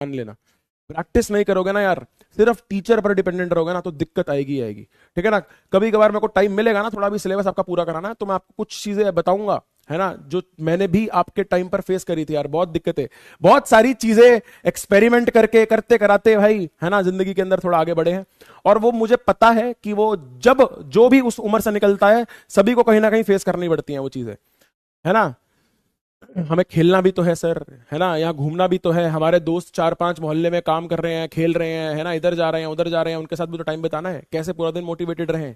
मान लेना। प्रैक्टिस नहीं करोगे ना यार, सिर्फ टीचर पर डिपेंडेंट रहोगे ना, तो दिक्कत आएगी आएगी। ठीक है ना। कभी कभार मेरे को टाइम मिलेगा ना, थोड़ा भी सिलेबस आपका पूरा कराना है, तो मैं आपको कुछ चीजें बताऊंगा, है ना, जो मैंने भी आपके टाइम पर फेस करी थी यार। बहुत दिक्कतें, बहुत सारी चीजें एक्सपेरिमेंट करके करते कराते भाई, है ना, जिंदगी के अंदर थोड़ा आगे बढ़े हैं। और वो मुझे पता है कि वो जब जो भी उस उम्र से निकलता है, सभी को कहीं ना कहीं फेस करनी पड़ती है वो चीजें, है ना। हमें खेलना भी तो है सर, है ना, यहाँ घूमना भी तो है। हमारे दोस्त 4-5 मोहल्ले में काम कर रहे हैं, खेल रहे हैं, है ना, इधर जा रहे हैं उधर जा रहे हैं, उनके साथ भी तो टाइम बिताना है। कैसे पूरा दिन मोटिवेटेड रहें,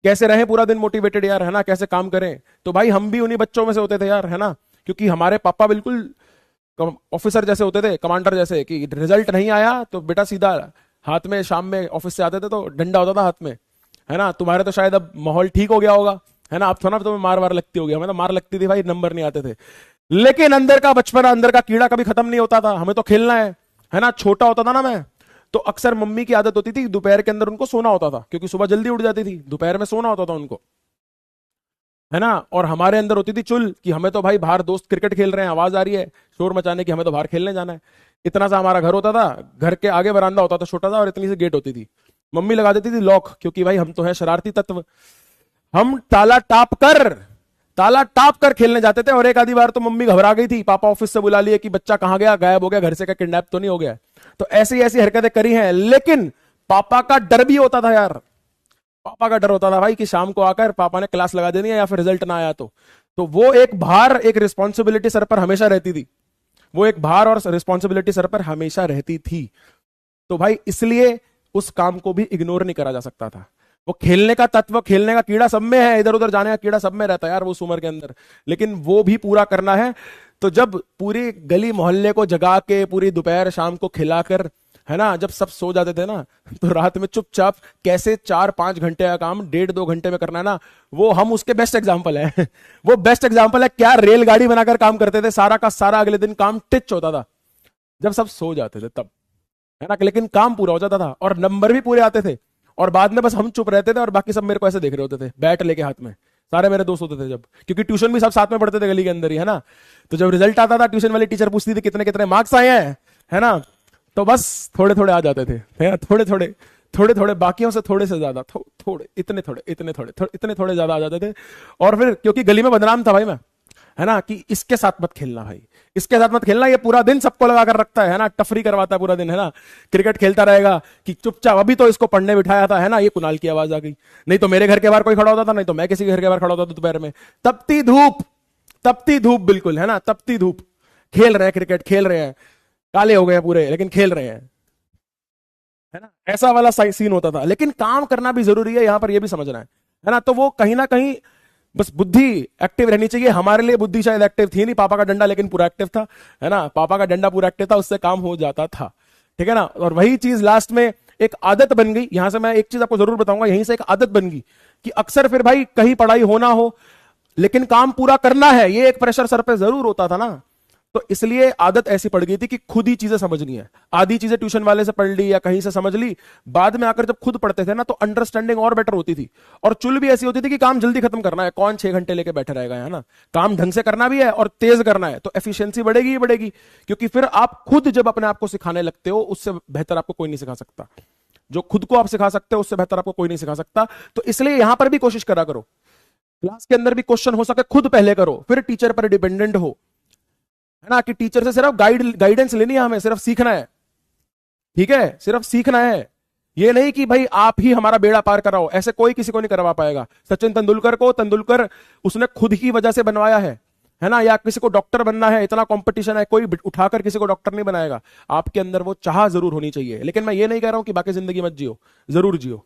कैसे रहें पूरा दिन मोटिवेटेड यार, है ना, कैसे काम करें। तो भाई हम भी उन्हीं बच्चों में से होते थे यार, है ना। क्योंकि हमारे पापा बिल्कुल ऑफिसर जैसे होते थे, कमांडर जैसे, कि रिजल्ट नहीं आया तो बेटा सीधा हाथ में, शाम में ऑफिस से आते थे तो डंडा होता था हाथ में, है ना। तुम्हारे तो शायद अब माहौल ठीक हो गया होगा, है ना, अब थोड़ा तुम्हें मार वार लगती होगी, हमें तो मार लगती थी भाई, नंबर नहीं आते थे। लेकिन अंदर का बचपना, अंदर का कीड़ा कभी खत्म नहीं होता था, हमें तो खेलना है ना। छोटा होता था ना मैं, तो अक्सर मम्मी की आदत होती थी दोपहर के अंदर उनको सोना होता था, क्योंकि सुबह जल्दी उठ जाती थी, दोपहर में सोना होता था उनको, है ना। और हमारे अंदर होती थी चुल कि हमें तो भाई बाहर दोस्त क्रिकेट खेल रहे हैं, आवाज आ रही है शोर मचाने की, हमें तो बाहर खेलने जाना है। इतना सा हमारा घर होता था, घर के आगे बरामदा होता था छोटा सा, और इतनी सी गेट होती थी। मम्मी लगा देती थी लॉक, क्योंकि भाई हम तो है शरारती तत्व, हम ताला टाप कर खेलने जाते थे। और एक आधी बार तो मम्मी घबरा गई थी, पापा ऑफिस से बुला लिए कि बच्चा कहां गया, गायब हो गया घर से, क्या किडनैप तो नहीं हो गया। तो ऐसी ऐसी हरकतें करी हैं। लेकिन पापा का डर भी होता था यार, पापा का डर होता था भाई कि शाम को आकर पापा ने क्लास लगा देनी है, या फिर रिजल्ट ना आया तो वो एक भार, एक रिस्पॉन्सिबिलिटी सर पर हमेशा रहती थी। वो एक भार और रिस्पॉन्सिबिलिटी सर पर हमेशा रहती थी। तो भाई इसलिए उस काम को भी इग्नोर नहीं करा जा सकता था। वो खेलने का तत्व, खेलने का कीड़ा सब में है, इधर उधर जाने का कीड़ा सब में रहता है यार वो उस उम्र के अंदर, लेकिन वो भी पूरा करना है। तो जब पूरी गली मोहल्ले को जगा के पूरी दोपहर शाम को खिलाकर, है ना, जब सब सो जाते थे ना, तो रात में चुपचाप कैसे 4-5 घंटे का काम 1.5-2 घंटे में करना है ना, वो हम उसके बेस्ट एग्जाम्पल है। वो बेस्ट एग्जाम्पल है, क्या रेलगाड़ी बनाकर काम करते थे, सारा का सारा अगले दिन काम टिच होता था जब सब सो जाते थे तब, है ना। लेकिन काम पूरा हो जाता था और नंबर भी पूरे आते थे। और बाद में बस हम चुप रहते थे और बाकी सब मेरे को ऐसे देख रहे होते थे बैट लेके हाथ में, सारे मेरे दोस्त होते थे जब, क्योंकि ट्यूशन भी सब साथ में पढ़ते थे गली के अंदर ही, है ना। तो जब रिजल्ट आता था, ट्यूशन वाली टीचर पूछती थी कितने कितने मार्क्स आए हैं, है ना, तो बस थोड़े थोड़े आ जाते थे, है ना, थोड़े थोड़े थोड़े थोड़े, बाकियों से थोड़े से ज्यादा, थोड़े इतने थोड़े इतने थोड़े इतने थोड़े ज्यादा आ जाते थे। और फिर क्योंकि गली में बदनाम था भाई मैं, है ना, कि इसके साथ मत खेलना भाई, इसके साथ मत खेलना, ये पूरा दिन सबको लगा कर रखता है ना, टफरी करवाता है पूरा दिन, है ना, क्रिकेट खेलता रहेगा, कि चुपचाप अभी तो इसको पढ़ने बिठाया था, है ना, ये कुणाल की आवाज आ गई, नहीं तो मेरे घर के बाहर कोई खड़ा होता था, नहीं तो मैं किसी के घर के बाहर खड़ा होता था दोपहर में, तपती धूप, तपती धूप बिल्कुल, है ना, तपती धूप, खेल रहे हैं क्रिकेट, खेल रहे हैं, काले हो गए पूरे लेकिन खेल रहे हैं, है ना, ऐसा वाला सीन होता था। लेकिन काम करना भी जरूरी है, यहां पर यह भी समझना है ना। तो वो कहीं ना कहीं बस बुद्धि एक्टिव रहनी चाहिए। हमारे लिए बुद्धि शायद एक्टिव थी नहीं, पापा का डंडा लेकिन पूरा एक्टिव था, है ना, पापा का डंडा पूरा एक्टिव था, उससे काम हो जाता था। ठीक है ना। और वही चीज लास्ट में एक आदत बन गई। यहां से मैं एक चीज आपको जरूर बताऊंगा, यहीं से एक आदत बन गई कि अक्सर फिर भाई कहीं पढ़ाई हो ना हो, लेकिन काम पूरा करना है, ये एक प्रेशर सर पे जरूर होता था ना। तो इसलिए आदत ऐसी पड़ गई थी कि खुद ही चीजें समझनी है। आधी चीजें ट्यूशन वाले से पढ़ ली या कहीं से समझ ली, बाद में आकर जब खुद पढ़ते थे ना, तो अंडरस्टैंडिंग और बेटर होती थी। और चुल भी ऐसी होती थी कि काम जल्दी खत्म करना है, कौन 6 घंटे लेके बैठे रहेगा, है ना, काम ढंग से करना भी है और तेज करना है, तो एफिशिएंसी बढ़ेगी ही बढ़ेगी। क्योंकि फिर आप खुद जब अपने आप को सिखाने लगते हो, उससे बेहतर आपको कोई नहीं सिखा सकता। जो खुद को आप सिखा सकते हो, उससे बेहतर आपको कोई नहीं सिखा सकता। तो इसलिए यहां पर भी कोशिश करा करो, क्लास के अंदर भी क्वेश्चन हो सके खुद पहले करो, फिर टीचर पर डिपेंडेंट हो, है ना, कि टीचर से सिर्फ गाइडेंस लेनी है, हमें सिर्फ सीखना है। ठीक है, सिर्फ सीखना है। ये नहीं कि भाई आप ही हमारा बेड़ा पार कराओ, ऐसे कोई किसी को नहीं करवा पाएगा। सचिन तेंदुलकर को तेंदुलकर उसने खुद की वजह से बनवाया है ना। या किसी को डॉक्टर बनना है, इतना कंपटीशन है, कोई उठाकर किसी को डॉक्टर नहीं बनाएगा। आपके अंदर वो चाह जरूर होनी चाहिए, लेकिन मैं ये नहीं कह रहा हूं कि बाकी जिंदगी मत जियो, जरूर जियो,